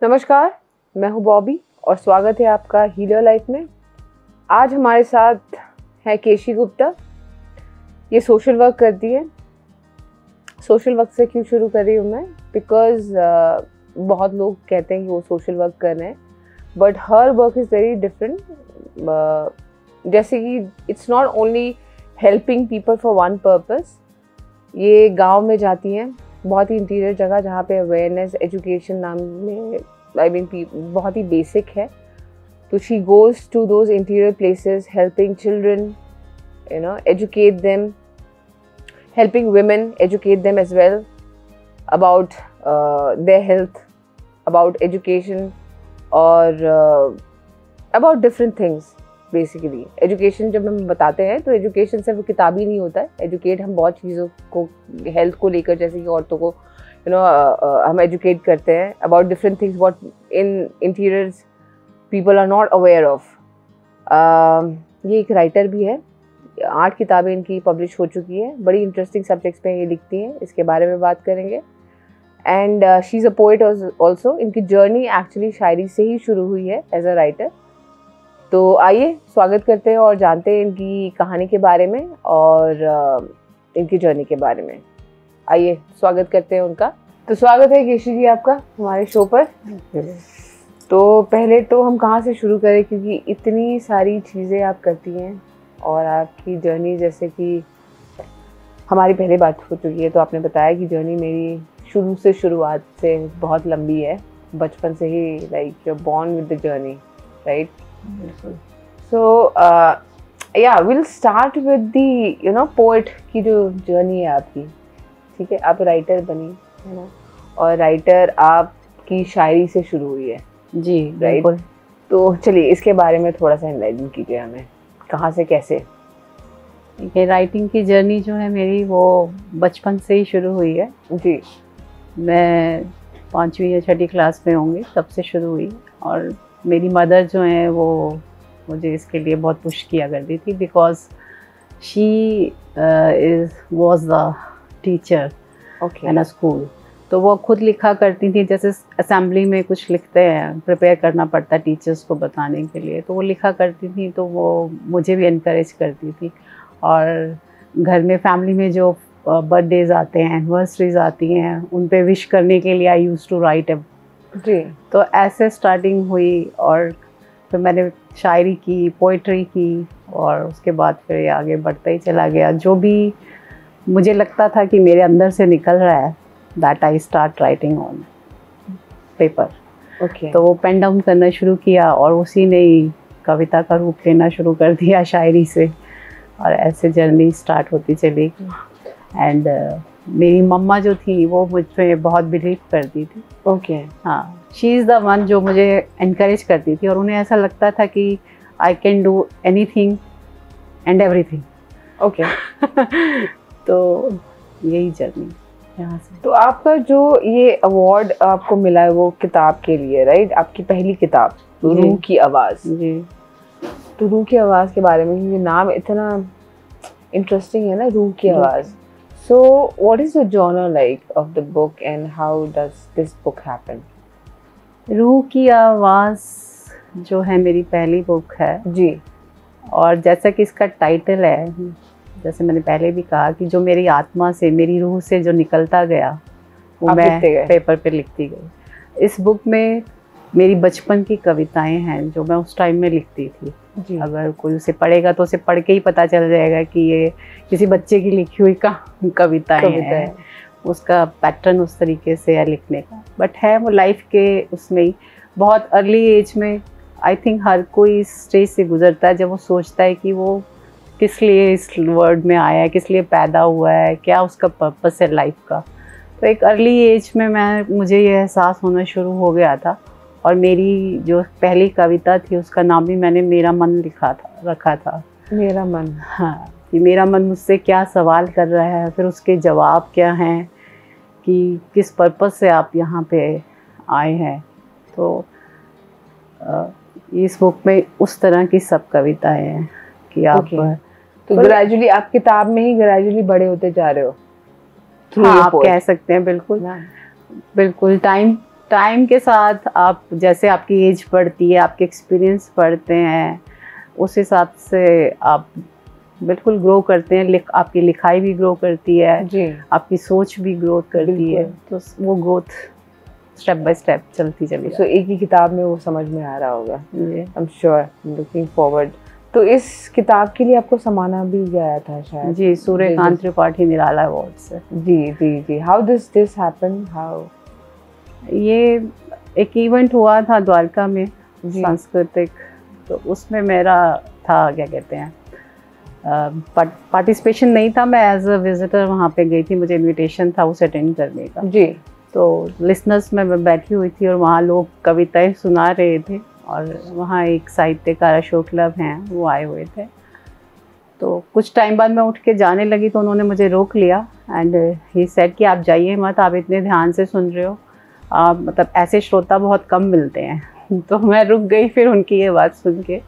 नमस्कार, मैं हूँ बॉबी और स्वागत है आपका हील योर लाइफ में। आज हमारे साथ है केशी गुप्ता। ये सोशल वर्क करती है। सोशल वर्क से क्यों शुरू कर रही हूँ मैं? बिकॉज बहुत लोग कहते हैं कि वो सोशल वर्क कर रहे हैं, but her work is very different. जैसे कि it's not only helping people for one purpose. ये गांव में जाती हैं, बहुत ही इंटीरियर जगह जहाँ पे अवेयरनेस एजुकेशन नाम में बहुत ही बेसिक है। तो she goes to those interior places helping children, educate them, helping women, educate them as well about their health, about education और about different things basically. Education जब हम बताते हैं तो एजुकेशन सिर्फ किताबी नहीं होता है। एजुकेट हम बहुत चीज़ों को, हेल्थ को लेकर, जैसे कि औरतों को हम एजुकेट करते हैं about different things what in interiors people are not aware of. ये एक राइटर भी है, 8 किताबें इनकी पब्लिश हो चुकी हैं। बड़ी इंटरेस्टिंग सब्जेक्ट्स पे ये लिखती हैं, इसके बारे में बात करेंगे। And she is a poet also. इनकी जर्नी एक्चुअली शायरी से ही शुरू हुई है एज अ राइटर। तो आइए स्वागत करते हैं और जानते हैं इनकी कहानी के बारे में और इनकी जर्नी के बारे में। आइए स्वागत करते हैं उनका। तो स्वागत है केशी जी आपका हमारे शो पर। तो पहले तो हम कहाँ से शुरू करें, क्योंकि इतनी सारी चीज़ें आप करती हैं और आपकी जर्नी, जैसे कि हमारी पहले बात हो चुकी है तो आपने बताया कि जर्नी मेरी शुरुआत से बहुत लंबी है, बचपन से ही, like you are born with the journey, right? So yeah will start with the poet की जो जर्नी है आपकी। ठीक है, आप राइटर बनी है ना, और राइटर आपकी शायरी से शुरू हुई है जी, राइट? तो चलिए इसके बारे में थोड़ा सा एनलाइटन कीजिए हमें, कहाँ से कैसे? ये राइटिंग की जर्नी जो है मेरी, वो बचपन से ही शुरू हुई है जी। मैं 5वीं या 6ठी क्लास में होंगी तब से शुरू हुई। और मेरी मदर जो है वो मुझे इसके लिए बहुत पुश किया करती थी, because she was the teacher in a school. तो वो खुद लिखा करती थी, जैसे असेंबली में कुछ लिखते हैं, प्रिपेयर करना पड़ता है टीचर्स को बताने के लिए, तो वो लिखा करती थी। तो वो मुझे भी इनकरेज करती थी। और घर में फैमिली में जो बर्थडेज आते हैं, एनिवर्सरीज आती हैं, उन पे विश करने के लिए आई यूज़ टू राइट जी। तो ऐसे स्टार्टिंग हुई और फिर मैंने शायरी की, पोइट्री की, और उसके बाद फिर ये आगे बढ़ता ही चला गया। जो भी मुझे लगता था कि मेरे अंदर से निकल रहा है, that I start writing on paper. Okay. तो वो पेन डाउन करना शुरू किया और उसी ने ही कविता का रूप लेना शुरू कर दिया शायरी से, और ऐसे जर्नी स्टार्ट होती चली। एंड मेरी मम्मा जो थी वो मुझ पे बहुत बिलीव करती थी। ओके। हाँ, शी इज़ द वन जो मुझे इनकरेज करती थी, और उन्हें ऐसा लगता था कि I can do anything and everything. Okay. तो यही जर्नी यहाँ से। तो आपका जो ये अवार्ड आपको मिला है वो किताब के लिए, राइट? आपकी पहली किताब रूह की आवाज़। जी। तो रूह की आवाज़ के बारे में, क्योंकि नाम इतना इंटरेस्टिंग है ना, रूह की आवाज़। So what is the genre like of the book and how does this book happen? रूह की आवाज़ जो है मेरी पहली बुक है जी। और जैसा कि इसका टाइटल है, जैसे मैंने पहले भी कहा कि जो मेरी आत्मा से, मेरी रूह से जो निकलता गया वो मैं पेपर पे लिखती गई। इस बुक में मेरी बचपन की कविताएं हैं जो मैं उस टाइम में लिखती थी। जी। अगर कोई उसे पढ़ेगा तो उसे पढ़ के ही पता चल जाएगा कि ये किसी बच्चे की लिखी हुई कविताएं हैं। उसका पैटर्न उस तरीके से है लिखने का, बट है वो लाइफ के उसमें ही। बहुत अर्ली एज में आई थिंक हर कोई इस स्टेज से गुजरता है जब वो सोचता है कि वो किस लिए इस वर्ल्ड में आया है, किस लिए पैदा हुआ है, क्या उसका पर्पस है लाइफ का। तो एक अर्ली एज में मुझे ये एहसास होना शुरू हो गया था। और मेरी जो पहली कविता थी उसका नाम भी मैंने मेरा मन रखा था। मेरा मन। हाँ, कि मेरा मन मुझसे क्या सवाल कर रहा है, फिर उसके जवाब क्या हैं, कि किस पर्पस से आप यहाँ पे आए हैं। तो इस बुक में उस तरह की सब कविताएं हैं कि आप तो ग्रेजुअली आप किताब में ही ग्रेजुअली बड़े होते जा रहे हो। हाँ, आप कह सकते हैं। बिल्कुल बिल्कुल। टाइम टाइम के साथ आप जैसे आपकी एज बढ़ती है, आपके एक्सपीरियंस बढ़ते हैं, उस हिसाब से आप बिल्कुल ग्रो करते हैं। आपकी लिखाई भी ग्रो करती है जी, आपकी सोच भी ग्रोथ करती है, तो वो ग्रोथ स्टेप बाय स्टेप चलती चली सो एक ही किताब में वो समझ में आ रहा होगा। I am sure, looking forward. तो इस किताब के लिए आपको सम्माना भी गया था शायद? जी, सूर्यकांत त्रिपाठी निराला अवार्ड से। जी जी जी। How this happen? हाउ? ये एक इवेंट हुआ था द्वारका में सांस्कृतिक, तो उसमें मेरा था क्या कहते हैं पार्टिसिपेशन नहीं था, मैं एज अ विजिटर वहाँ पे गई थी, मुझे इनविटेशन था उसे अटेंड करने का। जी। तो लिसनर्स में मैं बैठी हुई थी और वहाँ लोग कविताएं सुना रहे थे, और वहाँ एक साहित्यकार अशोक लव हैं, वो आए हुए थे। तो कुछ टाइम बाद मैं उठ के जाने लगी तो उन्होंने मुझे रोक लिया एंड ही सेड कि आप जाइए मत, आप इतने ध्यान से सुन रहे हो, मतलब ऐसे श्रोता बहुत कम मिलते हैं। तो मैं रुक गई फिर उनकी ये बात सुन के,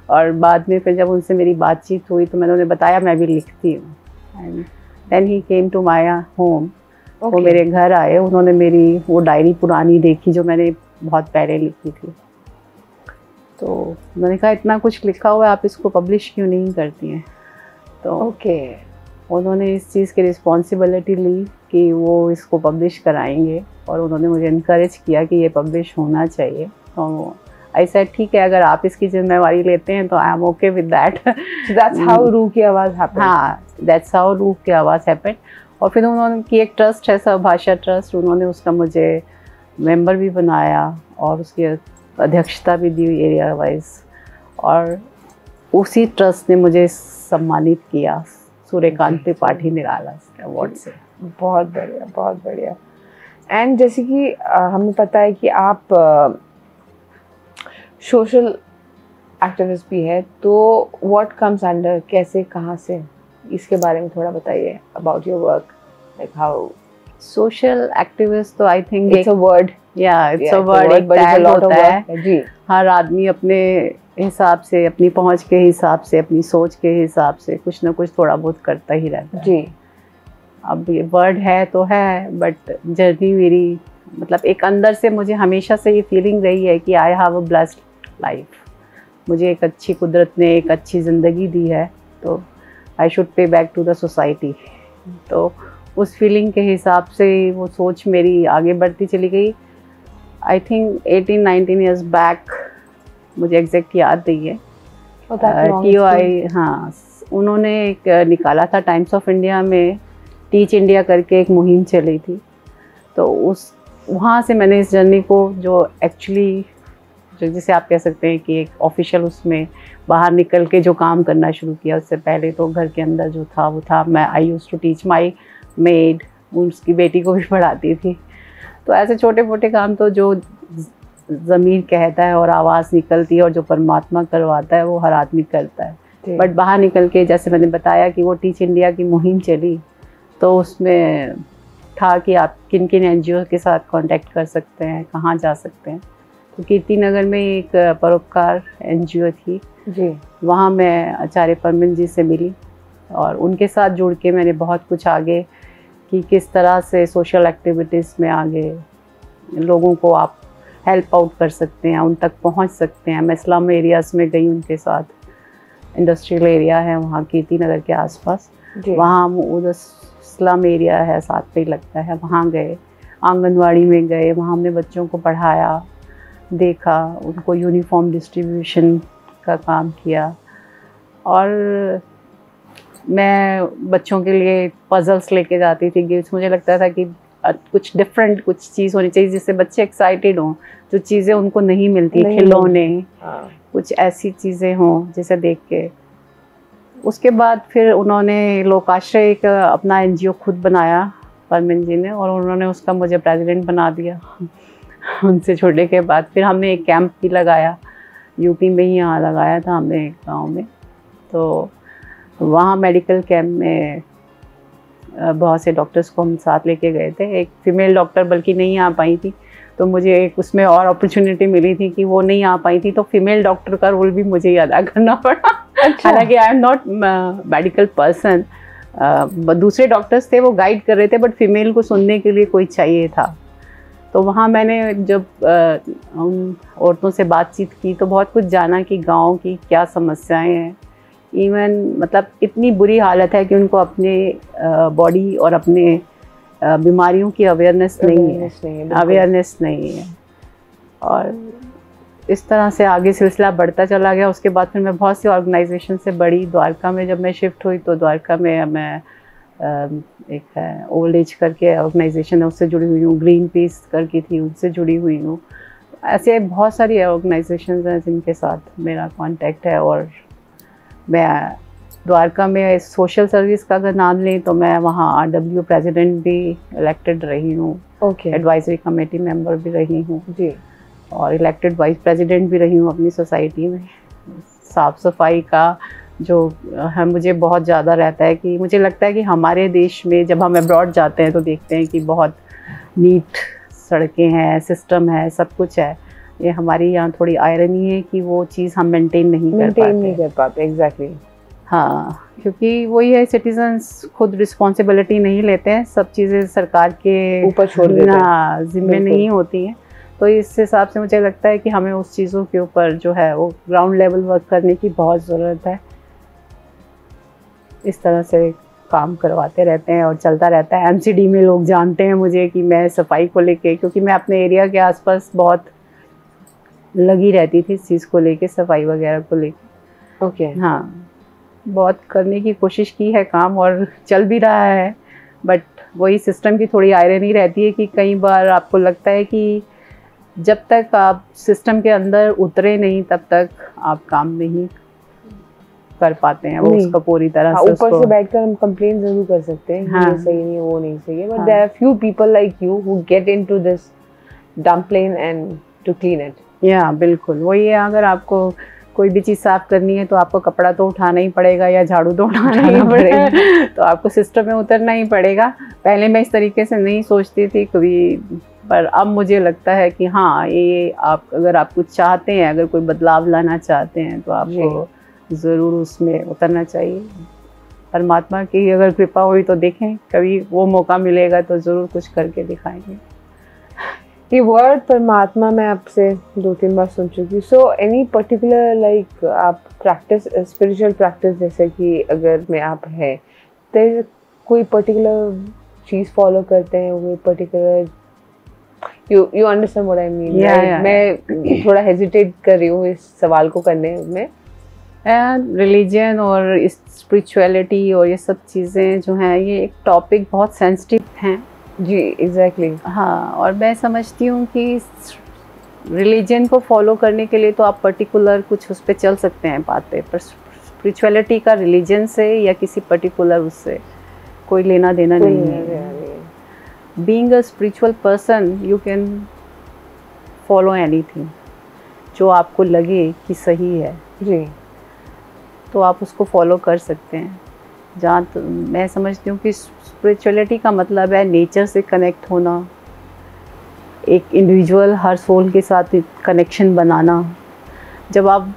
और बाद में फिर जब उनसे मेरी बातचीत हुई तो मैंने उन्हें बताया मैं भी लिखती हूँ। And then he came to my home, वो मेरे घर आए, उन्होंने मेरी वो डायरी पुरानी देखी जो मैंने बहुत पहले लिखी थी। तो मैंने कहा इतना कुछ लिखा हुआ है, आप इसको पब्लिश क्यों नहीं करती हैं? तो उन्होंने इस चीज़ की रिस्पॉन्सिबिलिटी ली कि वो इसको पब्लिश कराएंगे, और उन्होंने मुझे इनकरेज किया कि ये पब्लिश होना चाहिए। तो आई सेड ठीक है, अगर आप इसकी जिम्मेवारी लेते हैं तो I am okay with that. That's how रूह की आवाज़ हैपेंड। हाँ, दैट्स हाउ रूह की आवाज़ हैपेंड। और फिर उन्होंने की एक ट्रस्ट है सहभाषा ट्रस्ट, उन्होंने उसका मुझे मेंबर भी बनाया और उसकी अध्यक्षता भी दी एरिया वाइज, और उसी ट्रस्ट ने मुझे सम्मानित किया सूर्यकांत त्रिपाठी निराला अवार्ड से। बहुत बढ़िया, बहुत बढ़िया। एंड जैसे कि हमें पता है कि आप सोशल एक्टिविस्ट भी है, तो व्हाट कम्स अंडर, कैसे, कहाँ से, इसके बारे में थोड़ा बताइए about your work, like how. Social activist तो I think it's a word, it's a word, एक टैग होता है जी। हर आदमी अपने हिसाब से, अपनी पहुंच के हिसाब से, अपनी सोच के हिसाब से कुछ ना कुछ थोड़ा बहुत करता ही रहता है जी। अब ये वर्ड है तो है, बट जर्नी मेरी, मतलब एक अंदर से मुझे हमेशा से ये फीलिंग रही है कि I have a blessed life, मुझे एक अच्छी कुदरत ने एक अच्छी ज़िंदगी दी है, तो I should pay back to the society. तो उस फीलिंग के हिसाब से वो सोच मेरी आगे बढ़ती चली गई। आई थिंक 18-19 ईयर्स बैक, मुझे एग्जैक्ट याद नहीं है, TOI, हाँ, उन्होंने एक निकाला था टाइम्स ऑफ इंडिया में, टीच इंडिया करके एक मुहिम चली थी। तो उस वहाँ से मैंने इस जर्नी को, जो एक्चुअली जिसे आप कह सकते हैं कि एक ऑफिशियल उसमें बाहर निकल के जो काम करना शुरू किया, उससे पहले तो घर के अंदर जो था वो था। मैं I used to teach my maid, उसकी बेटी को भी पढ़ाती थी। तो ऐसे छोटे मोटे काम तो जो ज़मीर कहता है और आवाज़ निकलती है और जो परमात्मा करवाता है वो हर आदमी करता है। बट बाहर निकल के, जैसे मैंने बताया कि वो टीच इंडिया की मुहिम चली, तो उसमें था कि आप किन किन NGO के साथ कांटेक्ट कर सकते हैं, कहाँ जा सकते हैं। तो कीर्ति नगर में एक परोपकार NGO थी जी, वहाँ मैं आचार्य परमिन जी से मिली, और उनके साथ जुड़ के मैंने बहुत कुछ आगे कि किस तरह से सोशल एक्टिविटीज़ में आगे लोगों को आप हेल्प आउट कर सकते हैं, उन तक पहुँच सकते हैं। मैं स्लम एरियाज़ में गई उनके साथ, इंडस्ट्रियल एरिया है वहाँ कीर्ति नगर के आसपास, वहाँ उधर स्लम एरिया है, साथ पे ही लगता है, वहाँ गए, आंगनवाड़ी में गए, वहाँ हमने बच्चों को पढ़ाया, देखा, उनको यूनिफॉर्म डिस्ट्रीब्यूशन का काम किया। और मैं बच्चों के लिए पजल्स लेके जाती थी, गिफ्ट्स। मुझे लगता था कि कुछ डिफरेंट कुछ चीज़ होनी चाहिए जिससे बच्चे एक्साइटेड हों, जो चीज़ें उनको नहीं मिलती, खिलौने, कुछ ऐसी चीज़ें हों जिसे देख के। उसके बाद फिर उन्होंने लोकाश्रय एक अपना NGO खुद बनाया परमिन जी ने, और उन्होंने उसका मुझे प्रेसिडेंट बना दिया। उनसे छोड़ने के बाद फिर हमने एक कैंप भी लगाया, यूपी में ही यहाँ लगाया था हमने एक गाँव में। तो वहाँ मेडिकल कैंप में बहुत से डॉक्टर्स को हम साथ लेके गए थे। एक फीमेल डॉक्टर बल्कि नहीं आ पाई थी, तो मुझे एक उसमें और अपॉर्चुनिटी मिली थी कि वो नहीं आ पाई थी, तो फीमेल डॉक्टर का रोल भी मुझे ही अदा करना पड़ा। हालांकि I am not medical person, दूसरे डॉक्टर्स थे वो गाइड कर रहे थे, बट फीमेल को सुनने के लिए कोई चाहिए था। तो तो वहाँ मैंने जब उन औरतों से बातचीत की तो बहुत कुछ जाना कि गांव की क्या समस्याएं हैं। इवन मतलब इतनी बुरी हालत है कि उनको अपने बॉडी और अपने बीमारियों की अवेयरनेस नहीं है। और इस तरह से आगे सिलसिला बढ़ता चला गया। उसके बाद फिर मैं बहुत सी ऑर्गेनाइजेशन से बढ़ी। द्वारका में जब मैं शिफ्ट हुई तो द्वारका में मैं एक है ओल्ड एज करके ऑर्गेनाइजेशन है, उससे जुड़ी हुई हूँ। ग्रीन पीस करके थी, उनसे जुड़ी हुई हूँ। ऐसे बहुत सारी ऑर्गेनाइजेशंस हैं जिनके साथ मेरा कांटेक्ट है। और मैं द्वारका में सोशल सर्विस का अगर नाम लें तो मैं वहाँ RW प्रेसिडेंट भी इलेक्टेड रही हूँ। एडवाइजरी कमेटी मेंबर भी रही हूँ जी, और इलेक्टेड वाइस प्रेसिडेंट भी रही हूँ अपनी सोसाइटी में। साफ़ सफाई का जो है मुझे बहुत ज़्यादा रहता है कि मुझे लगता है कि हमारे देश में जब हम अब्रॉड जाते हैं तो देखते हैं कि बहुत नीट सड़कें हैं, सिस्टम है, सब कुछ है। ये हमारी यहाँ थोड़ी आयरनी है कि वो चीज़ हम मेंटेन नहीं कर पाते। एग्जैक्टली हाँ, क्योंकि वही है, सिटीजन्स खुद रिस्पॉन्सिबिलिटी नहीं लेते हैं, सब चीज़ें सरकार के ऊपर छोड़ देते हैं, जिम्मे नहीं होती हैं। तो इस हिसाब से मुझे लगता है कि हमें उस चीज़ों के ऊपर जो है वो ग्राउंड लेवल वर्क करने की बहुत ज़रूरत है। इस तरह से काम करवाते रहते हैं और चलता रहता है। MCD में लोग जानते हैं मुझे कि मैं सफाई को लेके, क्योंकि मैं अपने एरिया के आसपास बहुत लगी रहती थी इस चीज़ को लेके, सफाई वगैरह को लेके। हाँ, बहुत करने की कोशिश की है काम और चल भी रहा है। बट वही सिस्टम की थोड़ी आयरनी रहती है कि कई बार आपको लगता है कि जब तक आप सिस्टम के अंदर उतरे नहीं तब तक आप काम नहीं कर पाते हैं वो उसका पूरी तरह से। ऊपर से बैठकर हम कंप्लेन जरूर कर सकते हैं कि ये सही नहीं है, वो नहीं सही है, but there are few people like you who get into this dump plane and to clean it. या बिल्कुल वही है, अगर आपको कोई भी चीज़ साफ करनी है तो आपको कपड़ा तो उठाना ही पड़ेगा या झाड़ू तो उठाना ही पड़ेगा तो आपको सिस्टम में उतरना ही पड़ेगा। पहले मैं इस तरीके से नहीं सोचती थी कभी, पर अब मुझे लगता है कि हाँ, ये आप अगर आप कुछ चाहते हैं, अगर कोई बदलाव लाना चाहते हैं तो आपको ज़रूर उसमें उतरना चाहिए। परमात्मा की अगर कृपा हुई तो देखें, कभी वो मौका मिलेगा तो ज़रूर कुछ करके दिखाएंगे। ये वर्ड परमात्मा मैं आपसे 2-3 बार सुन चुकी। सो एनी पर्टिकुलर लाइक आप प्रैक्टिस, स्पिरिचुअल प्रैक्टिस, जैसे कि अगर मैं आप है तो कोई पर्टिकुलर चीज़ फॉलो करते हैं, कोई particular you understand what I mean? मैं थोड़ा हेजिटेट कर रही हूँ इस सवाल को करने में। रिलीजन और स्पिरिचुअलिटी और ये सब चीज़ें जो हैं, ये एक टॉपिक बहुत सेंसिटिव हैं जी। एग्जैक्टली हाँ, और मैं समझती हूँ कि रिलीजन को फॉलो करने के लिए तो आप पर्टिकुलर कुछ उस पर चल सकते हैं बात पे, पर स्पिरिचुअलिटी का रिलीजन से या किसी पर्टिकुलर उससे कोई लेना देना नहीं है। Being a spiritual person you can follow anything जो आपको लगे कि सही है जी, तो आप उसको फॉलो कर सकते हैं। जहाँ तो मैं समझती हूँ कि स्पिरिचुअलिटी का मतलब है नेचर से कनेक्ट होना, एक इंडिविजुअल हर सोल के साथ कनेक्शन बनाना। जब आप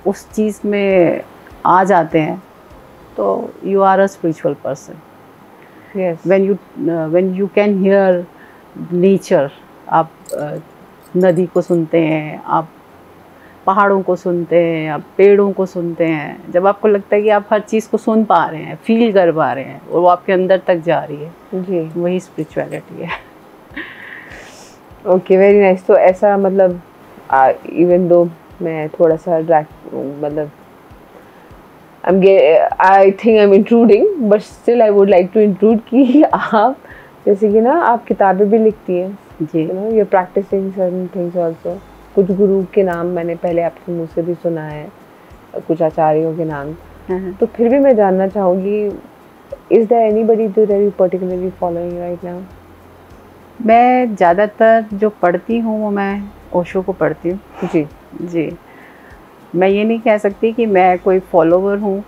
उस चीज़ में आ जाते हैं तो you are a spiritual person. When you can hear nature, आप नदी को सुनते हैं, आप पहाड़ों को सुनते हैं, आप पेड़ों को सुनते हैं, जब आपको लगता है कि आप हर चीज़ को सुन पा रहे हैं, फील कर पा रहे हैं और वो आपके अंदर तक जा रही है जी, वही स्पिरिचुअलिटी है। Okay, very nice. तो ऐसा मतलब इवन दो मैं थोड़ा सा मतलब I think I am intruding, but still I would like to intrude कि आप जैसे कि ना आप किताबें भी लिखती हैं जी, you know you are practicing certain things also. कुछ गुरु के नाम मैंने पहले आपके मुँह से भी सुना है, कुछ आचार्यों के नाम, तो फिर भी मैं जानना चाहूँगी, is there anybody that you particularly following right now? मैं ज़्यादातर जो पढ़ती हूँ वो मैं ओशो को पढ़ती हूँ जी जी। मैं ये नहीं कह सकती कि मैं कोई फॉलोवर हूँ।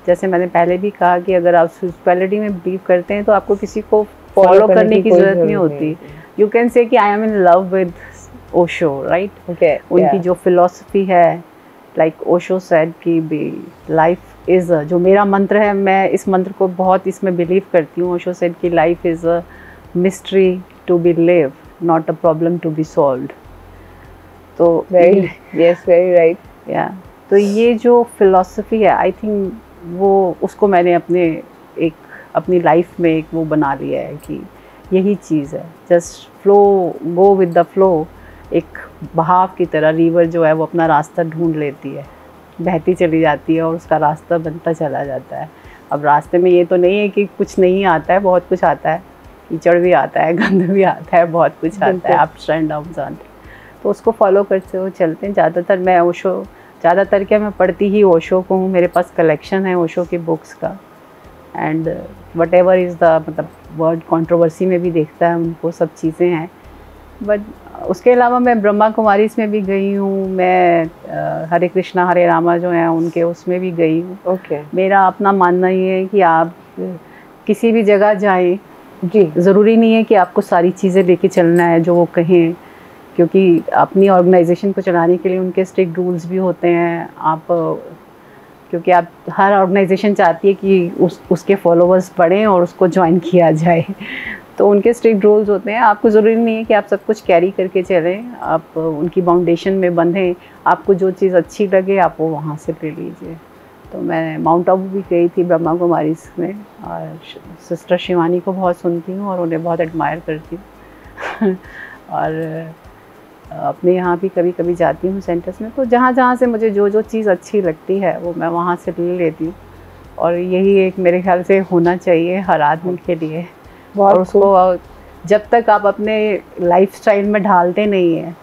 जैसे मैंने पहले भी कहा कि अगर आप स्पिरिचुअलिटी में बिलीव करते हैं तो आपको किसी को फॉलो करने की ज़रूरत नहीं होती। यू कैन से कि I am in love with Osho, right? उनकी जो फिलॉसफी है, लाइक ओशो सेड कि लाइफ इज़, जो मेरा मंत्र है, मैं इस मंत्र को बहुत इसमें बिलीव करती हूँ। ओशो सेड कि life is a mystery to be live not a problem to be solved. तो very right. या तो ये जो फिलॉसफी है, आई थिंक वो उसको मैंने अपनी लाइफ में एक वो बना लिया है कि यही चीज़ है, just flow, go with the flow. एक बहाव की तरह रिवर जो है वो अपना रास्ता ढूंढ लेती है, बहती चली जाती है और उसका रास्ता बनता चला जाता है। अब रास्ते में ये तो नहीं है कि कुछ नहीं आता है, बहुत कुछ आता है, कीचड़ भी आता है, गंद भी आता है, बहुत कुछ आता है, अप्स एंड डाउन्स आते हैं, तो उसको फॉलो करते हुए चलते हैं। ज़्यादातर मैं ओशो, ज़्यादातर क्या मैं पढ़ती ही ओशो को हूँ, मेरे पास कलेक्शन है ओशो की बुक्स का। And what ever is the मतलब वर्ड कंट्रोवर्सी में भी देखता है उनको, सब चीज़ें हैं। बट उसके अलावा मैं ब्रह्मा कुमारीज़ में भी गई हूँ, मैं हरे कृष्णा हरे रामा जो हैं उनके उसमें भी गई हूँ। ओके। मेरा अपना मानना ये है कि आप किसी भी जगह जाएं जी, ज़रूरी नहीं है कि आपको सारी चीज़ें लेके चलना है जो वो कहें, क्योंकि अपनी ऑर्गेनाइजेशन को चलाने के लिए उनके स्ट्रिक्ट रूल्स भी होते हैं। आप क्योंकि आप हर ऑर्गेनाइजेशन चाहती है कि उसके फॉलोअर्स बढ़ें और उसको ज्वाइन किया जाए, तो उनके स्ट्रिक्ट रूल्स होते हैं। आपको ज़रूरी नहीं है कि आप सब कुछ कैरी करके चलें, आप उनकी बाउंडेशन में बंधें। आपको जो चीज़ अच्छी लगे आप वो वहाँ से ले लीजिए। तो मैं माउंट आबू भी गई थी ब्रह्मा कुमारीज़ में, और सिस्टर शिवानी को बहुत सुनती हूँ और उन्हें बहुत एडमायर करती हूँ और अपने यहाँ भी कभी कभी जाती हूँ सेंटर्स में। तो जहाँ जहाँ से मुझे जो जो चीज़ अच्छी लगती है वो मैं वहाँ से ले लेती हूँ, और यही एक मेरे ख्याल से होना चाहिए हर आदमी के लिए। और उसको जब तक आप अपने लाइफस्टाइल में ढालते नहीं हैं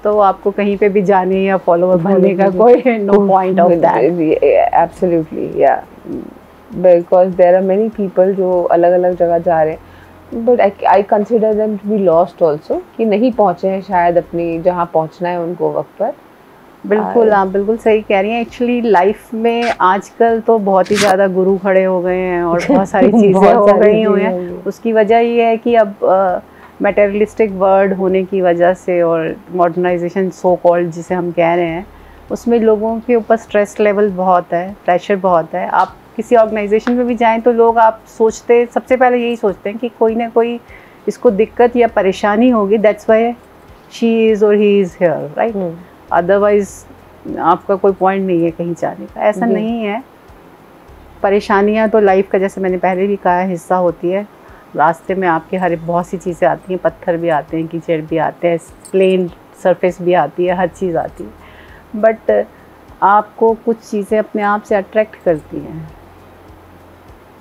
तो आपको कहीं पे भी जाने या फॉलोअर बनने का कोई no point of that. Absolutely, yeah because there are many people जो अलग अलग जगह जा रहे हैं, but I consider them to be lost also, कि नहीं पहुँचे हैं शायद अपनी जहाँ पहुँचना है उनको वक्त पर। बिल्कुल, आप बिल्कुल सही कह रही हैं। एक्चुअली लाइफ में आजकल तो बहुत ही ज़्यादा गुरु खड़े हो गए हैं और बहुत सारी चीज़ें हो गई हुई हैं। उसकी वजह ये है कि अब मटेरियलिस्टिक वर्ल्ड होने की वजह से और मॉडर्नाइजेशन सो कॉल्ड जिसे हम कह रहे हैं, उसमें लोगों के ऊपर स्ट्रेस लेवल बहुत है, प्रेशर बहुत है। आप किसी ऑर्गेनाइजेशन में भी जाएं तो लोग आप सोचते सबसे पहले यही सोचते हैं कि कोई ना कोई इसको दिक्कत या परेशानी होगी, दैट्स व्हाई शी इज़ और he is here, right. Otherwise आपका कोई पॉइंट नहीं है कहीं जाने का, ऐसा नहीं है। परेशानियां तो लाइफ का, जैसे मैंने पहले भी कहा, हिस्सा होती है। रास्ते में आपके हर बहुत सी चीज़ें आती हैं, पत्थर भी आते हैं, कीचड़ भी आते हैं, प्लेन सरफेस भी आती है, हर चीज़ आती है। बट आपको कुछ चीज़ें अपने आप से अट्रैक्ट करती हैं,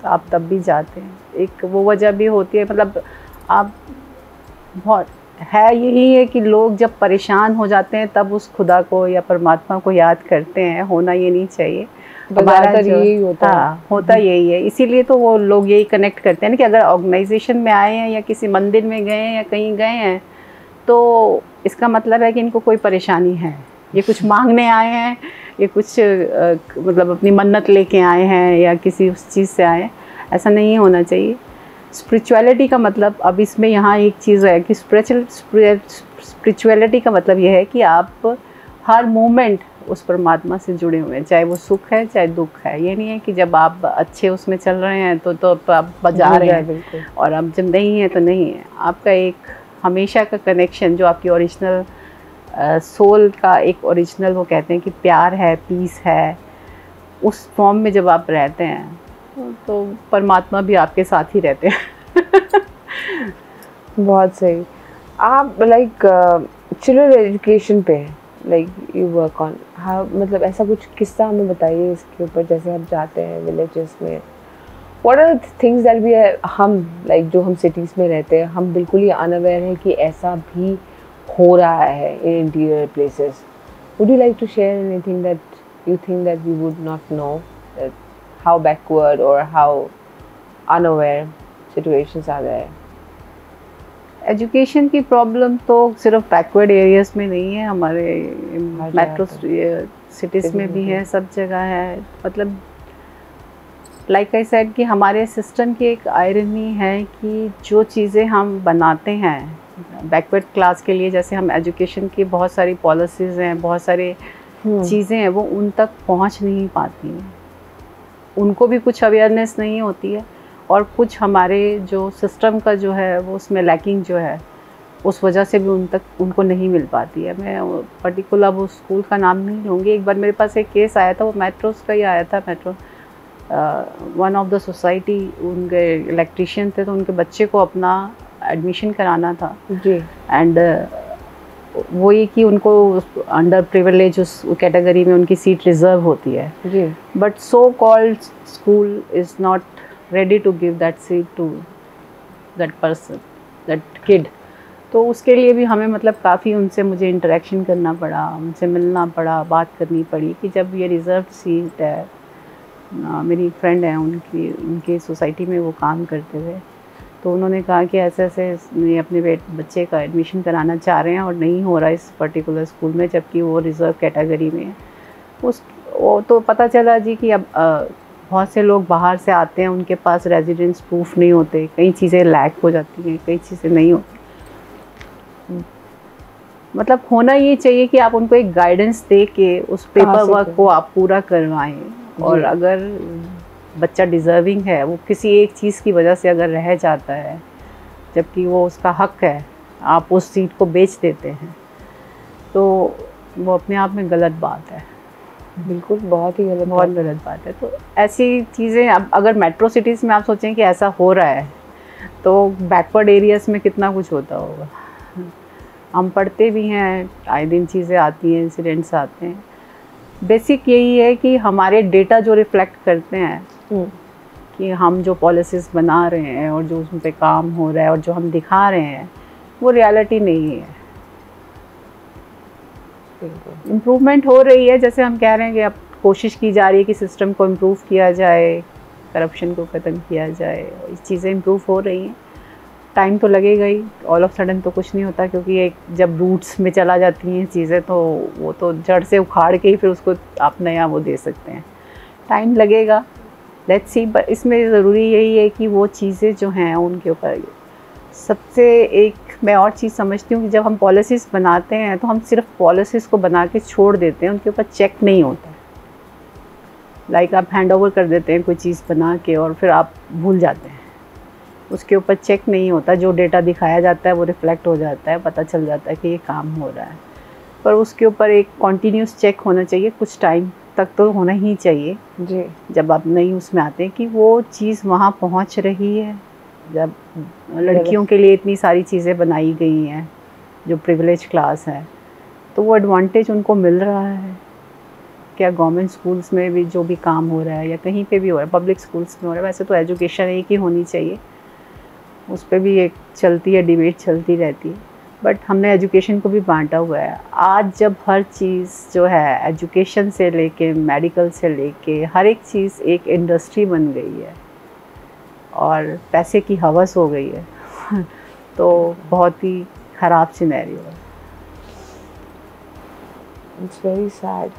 आप तब भी जाते हैं। एक वो वजह भी होती है, मतलब आप बहुत है यही है कि लोग जब परेशान हो जाते हैं तब उस खुदा को या परमात्मा को याद करते हैं। होना ये नहीं चाहिए, हमारा जो यही होता है, होता यही है। इसीलिए तो वो लोग यही कनेक्ट करते हैं ना कि अगर ऑर्गेनाइजेशन में आए हैं या किसी मंदिर में गए हैं या कहीं गए हैं तो इसका मतलब है कि इनको कोई परेशानी है, ये कुछ मांगने आए हैं, ये कुछ मतलब अपनी मन्नत लेके आए हैं या किसी उस चीज़ से आए हैं। ऐसा नहीं होना चाहिए। स्पिरिचुअलिटी का मतलब, अब इसमें यहाँ एक चीज़ है कि स्पिरिचुअलिटी का मतलब ये है कि आप हर मोमेंट उस परमात्मा से जुड़े हुए हैं, चाहे वो सुख है चाहे दुख है। ये नहीं है कि जब आप अच्छे उसमें चल रहे हैं तो आप बजा रहे हैं, और अब जब नहीं है तो नहीं है। आपका एक हमेशा का कनेक्शन जो आपकी ओरिजिनल सोल का एक ओरिजिनल, वो कहते हैं कि प्यार है, पीस है, उस फॉर्म में जब आप रहते हैं तो परमात्मा भी आपके साथ ही रहते हैं। बहुत सही। आप लाइक चिल्ड्रन एजुकेशन पे हैं, like you work on how, मतलब ऐसा कुछ किस्सा हमें बताइए इसके ऊपर। जैसे हम जाते हैं विलेजेस में, what are things that we हम लाइक जो हम सिटीज़ में रहते हैं हम बिल्कुल ही अनअवेयर हैं कि ऐसा भी हो रहा है in interior places. Would you like to share anything that you think that we would not know, how backward or how unaware situations are there? Education की प्रॉब्लम तो सिर्फ बैकवर्ड एरियाज़ में नहीं है, हमारे मेट्रो सिटीज़ में भी है, सब जगह है। मतलब लाइक आई सेड कि हमारे सिस्टम की एक आयरनी है कि जो चीज़ें हम बनाते हैं बैकवर्ड क्लास के लिए, जैसे हम एजुकेशन की बहुत सारी पॉलिसीज़ हैं, बहुत सारी चीज़ें हैं, वो उन तक पहुंच नहीं पाती हैं। उनको भी कुछ अवेयरनेस नहीं होती है, और कुछ हमारे जो सिस्टम का जो है वो उसमें लैकिंग जो है उस वजह से भी उनको नहीं मिल पाती है। मैं पर्टिकुलर वो स्कूल का नाम नहीं लूँगी। एक बार मेरे पास एक केस आया था, वो मेट्रोस का ही आया था। Metro one of the society, उनके इलेक्ट्रीशियन थे, तो उनके बच्चे को अपना एडमिशन कराना था जी। एंड वो ये कि उनको अंडर प्रिविलेज उस कैटेगरी में उनकी सीट रिजर्व होती है जी। But so called school is not ready to give that seat to that person, that kid. तो उसके लिए भी हमें मतलब काफ़ी उनसे मुझे इंटरेक्शन करना पड़ा, उनसे मिलना पड़ा, बात करनी पड़ी कि जब ये रिज़र्व सीट है। मेरी फ्रेंड है, उनकी सोसाइटी में वो काम करते थे, तो उन्होंने कहा कि ऐसे ऐसे ये अपने बच्चे का एडमिशन कराना चाह रहे हैं और नहीं हो रहा इस पर्टिकुलर स्कूल में, जबकि वो रिज़र्व कैटेगरी में है। वो तो पता चला जी कि अब बहुत से लोग बाहर से आते हैं, उनके पास रेजिडेंस प्रूफ नहीं होते, कई चीज़ें लैक हो जाती हैं, कई चीज़ें नहीं होती। मतलब होना ये चाहिए कि आप उनको एक गाइडेंस दे के उस पेपर वर्क को आप पूरा करवाएं। और अगर बच्चा डिज़र्विंग है, वो किसी एक चीज़ की वजह से अगर रह जाता है, जबकि वो उसका हक है, आप उस सीट को बेच देते हैं, तो वो अपने आप में गलत बात है। बिल्कुल, बहुत ही गलत बात है। तो ऐसी चीज़ें अब अगर मेट्रो सिटीज़ में आप सोचें कि ऐसा हो रहा है, तो बैकवर्ड एरियाज़ में कितना कुछ होता होगा। हम पढ़ते भी हैं, आए दिन चीज़ें आती हैं, इंसिडेंट्स आते हैं। बेसिक यही है कि हमारे डेटा जो रिफ्लेक्ट करते हैं कि हम जो पॉलिसीज़ बना रहे हैं और जो उन पे काम हो रहा है और जो हम दिखा रहे हैं, वो रियलिटी नहीं है। इम्प्रूवमेंट हो रही है, जैसे हम कह रहे हैं कि अब कोशिश की जा रही है कि सिस्टम को इम्प्रूव किया जाए, करप्शन को ख़त्म किया जाए, ये चीज़ें इम्प्रूव हो रही हैं। टाइम तो लगेगा ही, ऑल ऑफ सडन तो कुछ नहीं होता, क्योंकि एक जब रूट्स में चला जाती हैं चीज़ें, तो वो तो जड़ से उखाड़ के ही फिर उसको आप नया वो दे सकते हैं। टाइम लगेगा, लेट्स सी। पर इसमें ज़रूरी यही है कि वो चीज़ें जो हैं उनके ऊपर सबसे एक मैं और चीज़ समझती हूँ कि जब हम पॉलिसीज़ बनाते हैं तो हम सिर्फ पॉलिसीज़ को बना के छोड़ देते हैं, उनके ऊपर चेक नहीं होता। लाइक आप हैंड ओवर कर देते हैं कोई चीज़ बना के और फिर आप भूल जाते हैं, उसके ऊपर चेक नहीं होता। जो डेटा दिखाया जाता है वो रिफ्लेक्ट हो जाता है, पता चल जाता है कि ये काम हो रहा है, पर उसके ऊपर एक कॉन्टीन्यूस चेक होना चाहिए, कुछ टाइम तक तो होना ही चाहिए जी। जब आप नई उसमें आते हैं कि वो चीज़ वहाँ पहुँच रही है। जब लड़कियों के लिए इतनी सारी चीज़ें बनाई गई हैं जो प्रिविलेज क्लास है, तो वो एडवांटेज उनको मिल रहा है क्या? गवर्नमेंट स्कूल्स में भी जो भी काम हो रहा है या कहीं पे भी हो रहा है, पब्लिक स्कूल्स में हो रहा है, वैसे तो एजुकेशन एक ही होनी चाहिए, उस पर भी एक चलती है, डिबेट चलती रहती है, बट हमने एजुकेशन को भी बांटा हुआ है। आज जब हर चीज़ जो है एजुकेशन से लेके मेडिकल से लेके हर एक चीज़ एक इंडस्ट्री बन गई है और पैसे की हवस हो गई है तो बहुत ही ख़राब सिनेरियो है। It's very sad.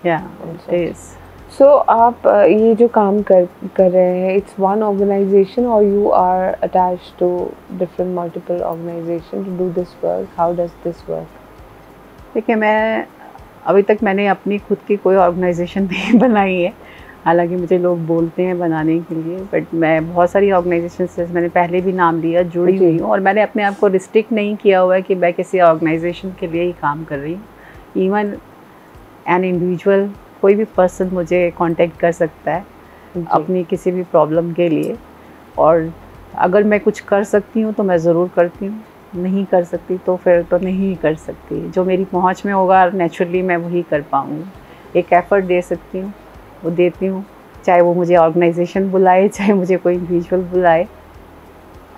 Yeah it is. So आप ये जो काम कर रहे हैं, इट्स वन ऑर्गेनाइजेशन और you are attached to different multiple organisation to do this work? How does this work? देखिए, मैं अभी तक मैंने अपनी खुद की कोई ऑर्गेनाइजेशन नहीं बनाई है, हालांकि मुझे लोग बोलते हैं बनाने के लिए, बट मैं बहुत सारी ऑर्गेनाइजेशन से, मैंने पहले भी नाम लिया, जुड़ी हुई हूँ और मैंने अपने आप को रिस्ट्रिक्ट नहीं किया हुआ है कि मैं किसी ऑर्गेनाइजेशन के लिए ही काम कर रही हूँ। इवन एन इंडिविजुअल, कोई भी पर्सन मुझे कांटेक्ट कर सकता है अपनी किसी भी प्रॉब्लम के लिए, और अगर मैं कुछ कर सकती हूँ तो मैं ज़रूर करती हूँ, नहीं कर सकती तो फिर तो नहीं कर सकती। जो मेरी पहुँच में होगा नेचुरली मैं वही कर पाऊँगी। एक एफ़र्ट दे सकती हूँ वो देती हूँ, चाहे वो मुझे ऑर्गेनाइजेशन बुलाए, चाहे मुझे कोई इंडिविजुअल बुलाए,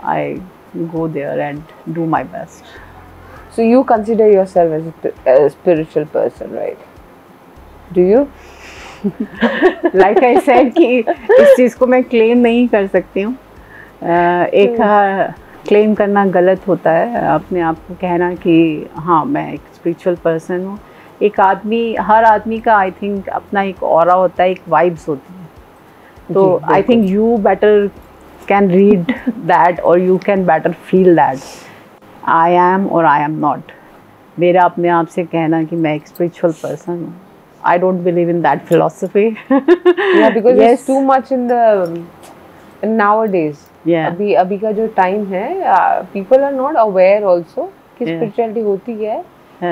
I go there and do my best. So you consider yourself as a spiritual person, right? Do you? Like I said कि इस चीज़ को मैं क्लेम नहीं कर सकती हूँ। एक क्लेम करना गलत होता है, अपने आप को कहना कि हाँ मैं एक स्पिरिचुअल पर्सन हूँ। एक आदमी, हर आदमी का आई थिंक अपना एक ऑरा होता है, एक वाइब्स होती है, तो I think you better can read that और you can better feel that I am और आई एम नॉट। मेरा अपने आप से कहना कि मैं एक स्पिरिचुअल पर्सन हूँ, I don't believe in that philosophy. Yeah, because yes. It's too much in nowadays. Yeah. अभी का जो टाइम है, people are not aware also कि स्पिरिचुअलिटी होती है,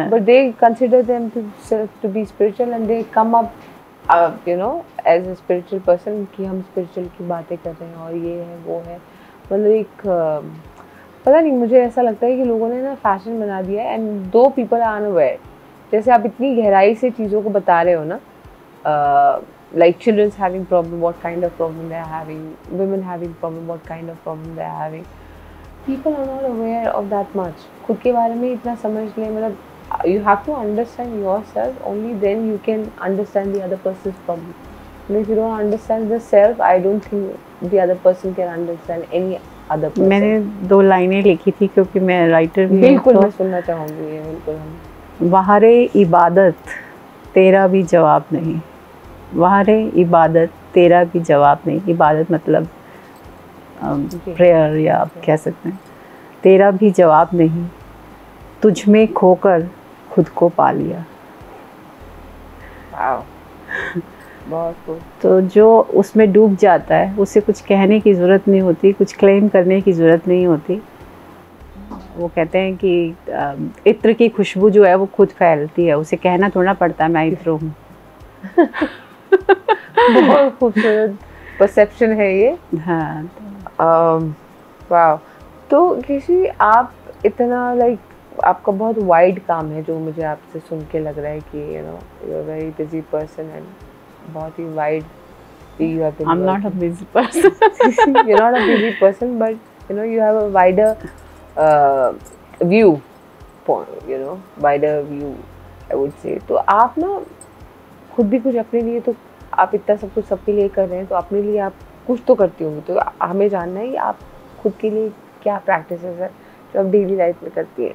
but they consider themselves to be spiritual and they come up you know as a spiritual person कि हम spiritual की बातें कर रहे हैं और ये है वो है, मतलब एक पता नहीं, मुझे ऐसा लगता है कि लोगों ने ना फैशन बना दिया है एंड दो पीपल आर अनअवेयर। जैसे आप इतनी गहराई से चीज़ों को बता रहे हो ना, like children's having problem, what kind of problem they are having, women having problem, what kind of problem they are having, people are not aware of that much। खुद के बारे में इतना समझ लें, मतलब you have to understand yourself, only then you can understand the other person's problem, and if you don't understand the self, I don't think the other person can understand any other person। मैंने 2 लाइनें लिखी थी क्योंकि मैं writer भी हूँ। बिल्कुल मैं सुनना चाहूँगी ये, बिल्कुल। हम वहारे इबादत तेरा भी जवाब नहीं, वहारे इबादत तेरा भी जवाब नहीं। इबादत मतलब प्रेयर या आप कह सकते हैं। तेरा भी जवाब नहीं, तुझ में खोकर खुद को पा लिया। बहुत खूब। तो जो उसमें डूब जाता है उसे कुछ कहने की ज़रूरत नहीं होती, कुछ क्लेम करने की ज़रूरत नहीं होती। वो कहते हैं कि इत्र की खुशबू जो है वो खुद फैलती है, उसे कहना थोड़ा पड़ता है मैं इत्र हूँ। बहुत खूबसूरत परसेप्शन है ये। हाँ। वाह। तो किसी आप इतना लाइक आपका बहुत वाइड काम है, जो मुझे आपसे सुन के लग रहा है कि you know you are very busy person and बहुत ही wide you have been I'm not a busy person। You're not a busy person, but you know you have a wider view point, you know, wider view I would say। तो आप ना खुद भी कुछ अपने लिए, तो आप इतना सब कुछ सबके लिए कर रहे हैं, तो अपने लिए आप कुछ तो करती होंगी, तो हमें जानना है कि आप खुद के लिए क्या प्रैक्टिसेस है जो आप डेली लाइफ में करती है।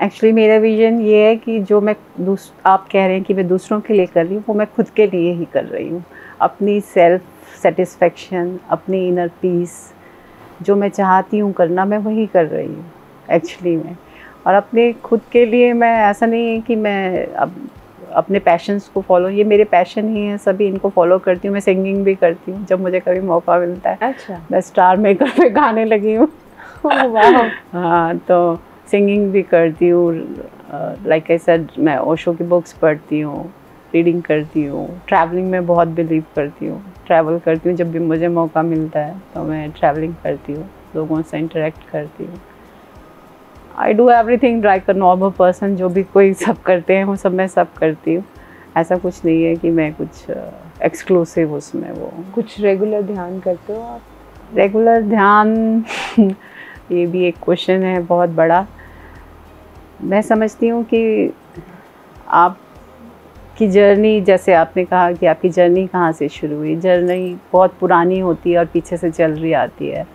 एक्चुअली मेरा विजन ये है कि जो मैं आप कह रहे हैं कि मैं दूसरों के लिए कर रही हूँ, वो मैं खुद के लिए ही कर रही हूँ। अपनी सेल्फ सेटिस्फेक्शन, अपनी इनर पीस, जो मैं चाहती हूँ करना, मैं वही कर रही हूँ एक्चुअली में। और अपने खुद के लिए मैं, ऐसा नहीं है कि मैं अपने पैशंस को फॉलो, ये मेरे पैशन ही हैं सभी, इनको फॉलो करती हूँ। मैं सिंगिंग भी करती हूँ जब मुझे कभी मौका मिलता है। अच्छा। मैं स्टार मेकर पे गाने लगी हूँ। हाँ, तो सिंगिंग भी करती हूँ। लाइक आई सेड, मैं ओशो की बुक्स पढ़ती हूँ, रीडिंग करती हूँ, ट्रैवलिंग में बहुत बिलीव करती हूँ, ट्रैवल करती हूँ जब भी मुझे मौका मिलता है, तो मैं ट्रैवलिंग करती हूँ, लोगों से इंटरेक्ट करती हूँ। I do everything like a normal person, जो भी कोई सब करते हैं वो सब मैं सब करती हूँ। ऐसा कुछ नहीं है कि मैं कुछ एक्सक्लूसिव उसमें वो। कुछ रेगुलर ध्यान करते हो आप? रेगुलर ध्यान ये भी एक क्वेश्चन है बहुत बड़ा। मैं समझती हूँ कि आपकी जर्नी, जैसे आपने कहा कि आपकी जर्नी कहाँ से शुरू हुई, जर्नी बहुत पुरानी होती है और पीछे से चल रही आती है,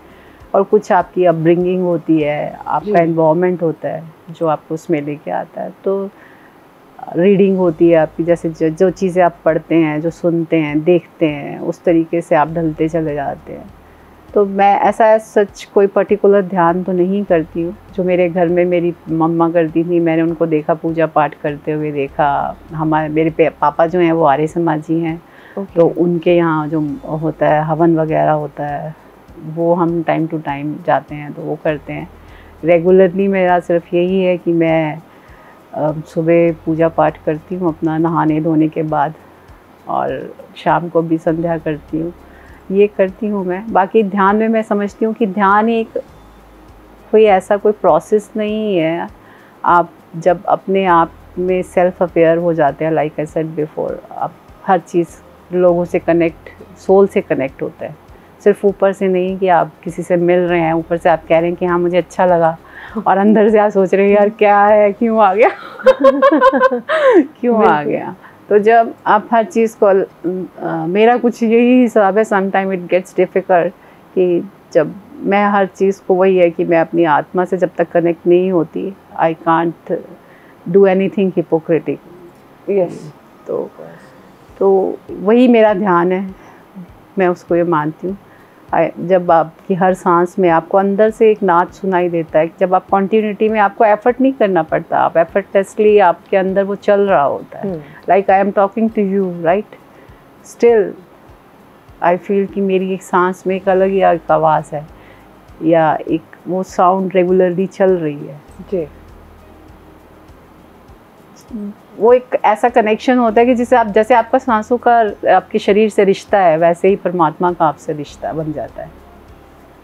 और कुछ आपकी अपब्रिंगिंग होती है, आपका एनवायरनमेंट होता है जो आपको उसमें लेके आता है। तो रीडिंग होती है आपकी, जैसे जो चीज़ें आप पढ़ते हैं, जो सुनते हैं, देखते हैं, उस तरीके से आप ढलते चले जाते हैं। तो मैं ऐसा सच कोई पर्टिकुलर ध्यान तो नहीं करती हूँ। जो मेरे घर में मेरी मम्मा करती थी, मैंने उनको देखा पूजा पाठ करते हुए देखा। मेरे पापा जो हैं वो आर्य समाजी हैं। तो उनके यहाँ जो होता है हवन वगैरह होता है, वो हम टाइम टू टाइम जाते हैं, तो वो करते हैं। रेगुलरली मेरा सिर्फ यही है कि मैं सुबह पूजा पाठ करती हूँ अपना नहाने धोने के बाद, और शाम को भी संध्या करती हूँ, ये करती हूँ मैं। बाकी ध्यान में मैं समझती हूँ कि ध्यान एक कोई ऐसा कोई प्रोसेस नहीं है। आप जब अपने आप में सेल्फ अवेयर हो जाते हैं, लाइक आई सेड बिफोर, आप हर चीज़ लोगों से कनेक्ट, सोल से कनेक्ट होता है, सिर्फ ऊपर से नहीं कि आप किसी से मिल रहे हैं, ऊपर से आप कह रहे हैं कि हाँ मुझे अच्छा लगा, और अंदर से आप सोच रहे हैं यार क्या है, क्यों आ गया क्यों आ गया। तो जब आप हर चीज़ को मेरा कुछ यही हिसाब है, समटाइम इट गेट्स डिफ़िकल्ट, कि जब मैं हर चीज़ को, वही है कि मैं अपनी आत्मा से जब तक कनेक्ट नहीं होती, I can't do anything hypocritic. Yes. तो वही मेरा ध्यान है, मैं उसको ये मानती हूँ। जब आपकी हर सांस में आपको अंदर से एक नाच सुनाई देता है, जब आप कॉन्टिन्यूटी में, आपको एफर्ट नहीं करना पड़ता, आप एफर्टलेसली आपके अंदर वो चल रहा होता है। Like I am talking to you right, still I feel कि मेरी एक सांस में एक अलग ही आवाज़ है, या एक वो साउंड रेगुलरली चल रही है जी। वो एक ऐसा कनेक्शन होता है कि जिसे आप, जैसे आपका सांसों का आपके शरीर से रिश्ता है, वैसे ही परमात्मा का आपसे रिश्ता बन जाता है।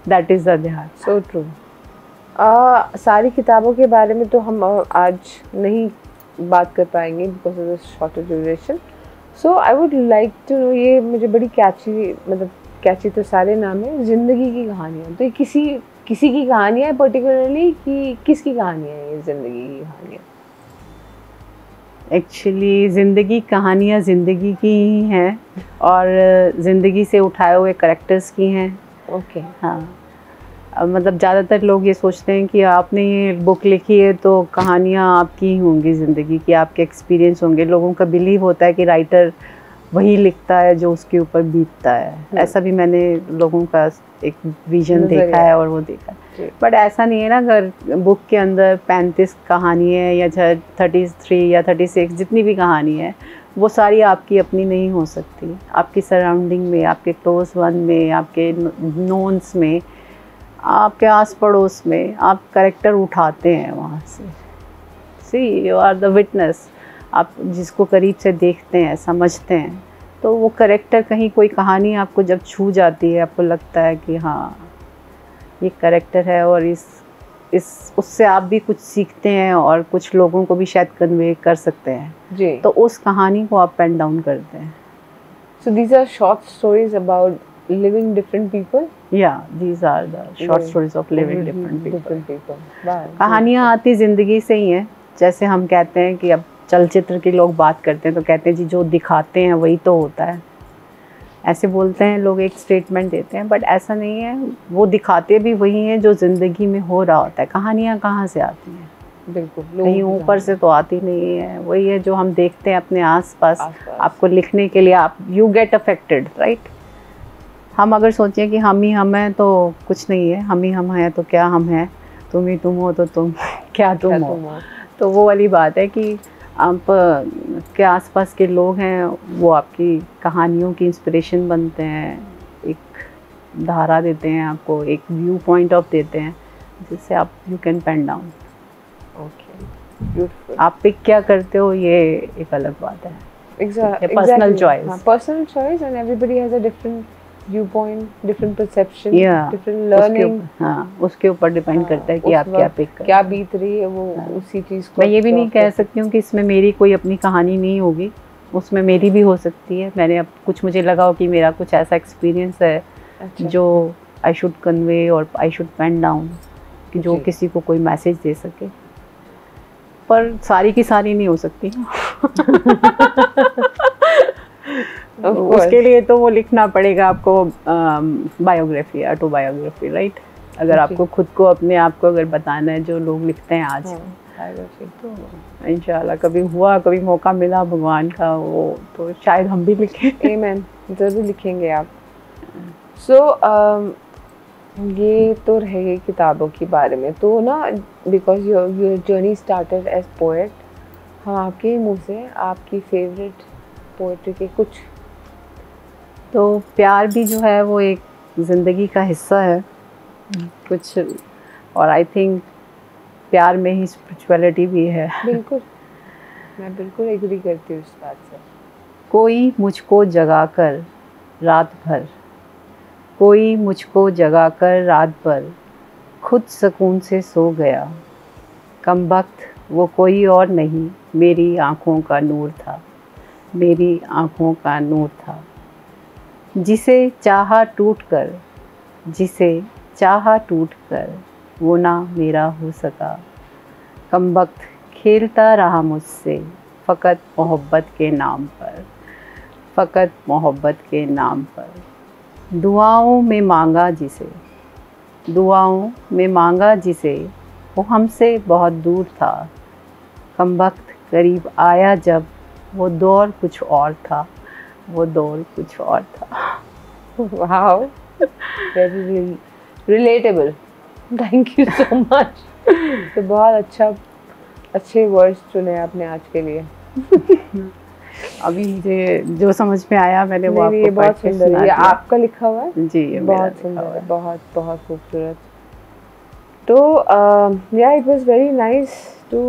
दैट इज़ द ध्यान। So true. सारी किताबों के बारे में तो हम आज नहीं बात कर पाएंगे because of the shorter duration. So I would like to know, ये मुझे बड़ी कैची, मतलब कैची तो सारे नाम है, ज़िंदगी की कहानियाँ, तो ये किसी की कहानियाँ है पर्टिकुलरली कि किसकी कहानियाँ है ये ज़िंदगी की कहानियाँ? एक्चुअली ज़िंदगी कहानियाँ ज़िंदगी की ही हैं और ज़िंदगी से उठाए हुए करेक्टर्स की हैं। ओके। हाँ, मतलब ज़्यादातर लोग ये सोचते हैं कि आपने ये बुक लिखी है तो कहानियाँ आपकी ही होंगी, ज़िंदगी की, आपके एक्सपीरियंस होंगे। लोगों का बिलीव होता है कि राइटर वही लिखता है जो उसके ऊपर बीतता है। ऐसा भी मैंने लोगों का एक विजन देखा है और वो देखा है, बट ऐसा नहीं है ना। अगर बुक के अंदर 35 कहानी है या 33 या 36 जितनी भी कहानी है, वो सारी आपकी अपनी नहीं हो सकती। आपकी सराउंडिंग में, आपके क्लोज वन में, आपके नोन्स में, आपके आस पड़ोस में आप कैरेक्टर उठाते हैं वहाँ से। सी यू आर द विटनेस। आप जिसको करीब से देखते हैं, समझते हैं, तो वो कैरेक्टर, कहीं कोई कहानी आपको जब छू जाती है, आपको लगता है कि हाँ ये कैरेक्टर है और इस उससे आप भी कुछ सीखते हैं और कुछ लोगों को भी शायद कन्वे कर सकते हैं जी। तो उस कहानी को आप पेन डाउन करते हैं। So these are short stories about living different people? Yeah, these are the short stories of living different people. Wow. कहानियाँ आती ज़िंदगी से ही हैं। जैसे हम कहते हैं कि अब चलचित्र के लोग बात करते हैं तो कहते हैं जी जो दिखाते हैं वही तो होता है, ऐसे बोलते हैं लोग, एक स्टेटमेंट देते हैं, बट ऐसा नहीं है। वो दिखाते भी वही हैं जो ज़िंदगी में हो रहा होता है। कहानियाँ कहाँ से आती हैं? बिल्कुल, कहीं ऊपर से तो आती नहीं है, वही है जो हम देखते हैं अपने आसपास। आपको लिखने के लिए आप यू गेट अफेक्टेड, राइट। हम अगर सोचें कि हम ही हम हैं तो कुछ नहीं है, हम ही हम हैं तो क्या हम हैं, तुम ही तुम हो तो तुम क्या तुम हो। तो वो वाली बात है कि आप के आसपास के लोग हैं वो आपकी कहानियों की इंस्पिरेशन बनते हैं, एक धारा देते हैं आपको, एक व्यू पॉइंट ऑफ देते हैं जिससे आप you can pen down. Okay, beautiful. आप पिक क्या करते हो ये एक अलग बात है। Personal choice, personal choice, and everybody has a different viewpoint, different perception, different learning. हाँ, उसके ऊपर डिपेंड करता है कि आप क्या पिक करते हैं, क्या बीत रही है वो उसी चीज़ को। मैं ये भी नहीं कह सकती हूँ कि इसमें मेरी कोई अपनी कहानी नहीं होगी, उसमें मेरी भी हो सकती है। मैंने अब कुछ, मुझे लगा हो कि मेरा कुछ ऐसा एक्सपीरियंस है जो आई शुड कन्वे और आई शुड पेन डाउन, कि जो किसी को कोई मैसेज दे सके, पर सारी की सारी नहीं हो सकती। उसके लिए तो वो लिखना पड़ेगा आपको, बायोग्राफी, ऑटोबायोग्राफी, राइट। अगर आपको खुद को, अपने आप को अगर बताना है जो लोग लिखते हैं आज, तो इंशाल्लाह कभी हुआ, कभी मौका मिला भगवान का, वो तो शायद हम भी लिखें। आमीन, ज़रूर लिखेंगे आप। सो ये तो रहेगी किताबों के बारे में। तो ना, because your journey started as poet, हम आपके मुँह से आपकी फेवरेट पोएट्री के कुछ। तो प्यार भी जो है वो एक ज़िंदगी का हिस्सा है कुछ, और आई थिंक प्यार में ही स्पिरिचुअलिटी भी है। बिल्कुल, मैं बिल्कुल एग्री करती हूँ इस बात से। कोई मुझको जगाकर रात भर, कोई मुझको जगाकर रात भर, खुद सुकून से सो गया। कमबख्त वो कोई और नहीं, मेरी आँखों का नूर था, मेरी आँखों का नूर था। जिसे चाहा टूट कर, जिसे चाहा टूट कर, वो ना मेरा हो सका। कमबख्त खेलता रहा मुझसे, फ़कत मोहब्बत के नाम पर, फ़कत मोहब्बत के नाम पर। दुआओं में मांगा जिसे, दुआओं में मांगा जिसे, वो हमसे बहुत दूर था। कमबख्त करीब आया जब, वो दौर कुछ और था, वो दौर कुछ और था। Wow, very relatable, thank you so much. तो बहुत अच्छे वर्ड्स चुने आपने आज के लिए। अभी मुझे जो समझ में आया मैंने वो आपको बहुत सुंदर है। ये आपका लिखा हुआ है? जी, ये बहुत सुंदर है, बहुत बहुत खूबसूरत। तो या it was very nice to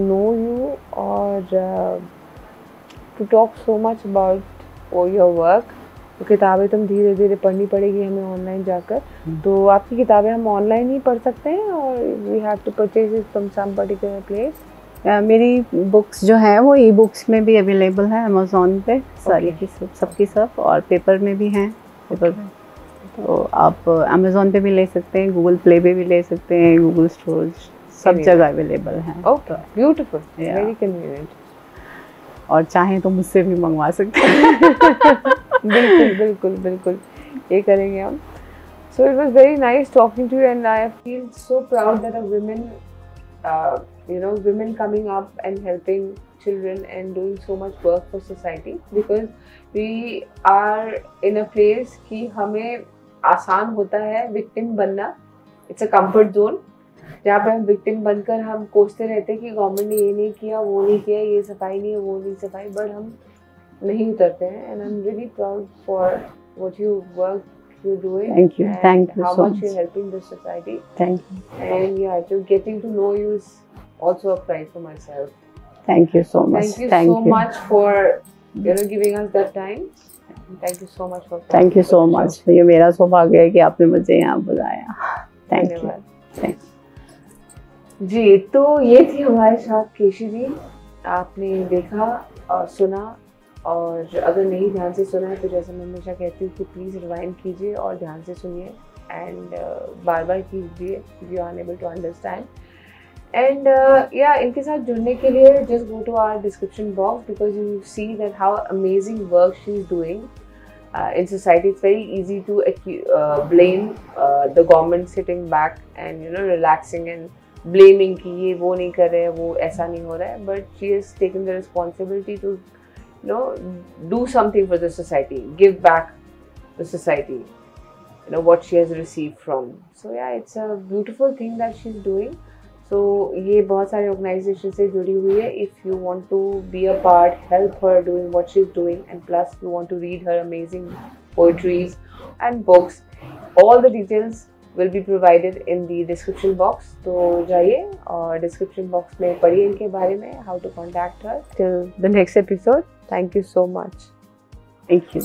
know you और to talk so much about your work. तो किताबें तुम धीरे धीरे पढ़नी पड़ेगी हमें ऑनलाइन जाकर. तो आपकी किताबें हम ऑनलाइन ही पढ़ सकते हैं और we have to purchase it from some particular place. मेरी बुक्स जो है वो ई बुक्स में भी अवेलेबल है अमेज़ॉन पे, सारी की सबकी सब, और पेपर में भी हैं, पेपर में. तो आप अमेज़ॉन पे भी ले सकते हैं, गूगल प्ले पे भी ले सकते हैं, गूगल स्टोर, सब जगह अवेलेबल हैं. Okay, beautiful, very convenient. और चाहें तो मुझसे भी मंगवा सकते हैं. बिल्कुल बिल्कुल बिल्कुल, ये करेंगे हम. So it was very nice talking to you and I feel so proud that a women coming up and helping children and doing so much work for society, because we are in a place कि हमें आसान होता है victim बनना. It's a comfort zone जहाँ पे हम victim बनकर हम कोसते रहते हैं कि गवर्नमेंट ने ये नहीं किया, वो नहीं किया, ये सफाई नहीं है, वो नहीं सफाई, बट हम नहीं उतरते हैं. And I am really proud for what you work you're doing. Thank you how so much you're helping the society. Thank you. And yeah, to getting to know you is also a pride for myself. Thank you so much. Thank you so much for giving us that time. Thank you so much for. Thank you so much. ये मेरा सौभाग्य है कि आपने मुझे यहाँ बुलाया. Thank you. Thanks. जी, तो ये थी हमारे साथ केशी जी. आपने देखा और सुना, और अगर नहीं ध्यान से सुना है तो जैसे मैं हमेशा कहती हूँ कि प्लीज़ रिवाइंड कीजिए और ध्यान से सुनिए एंड बार बार कीजिए if you are unable to understand. And या इनके साथ जुड़ने के लिए just go to our description box, because you see that how amazing work she is doing in society. It's very easy to blame the government sitting back and relaxing and blaming कि ये वो नहीं कर रहे हैं, वो ऐसा नहीं हो रहा है, but she has taken the responsibility to do something for the society, give back the society what she has received from. So yeah, it's a beautiful thing that she's doing. So ये बहुत सारे organization से जुड़ी हुई है. If you want to be a part, help her doing what she's doing, and plus you want to read her amazing poetries and books, all the details will be provided in the description box. तो जाइए और description box में पढ़िए इनके बारे में, how to contact her. Till the next episode, thank you so much. Thank you.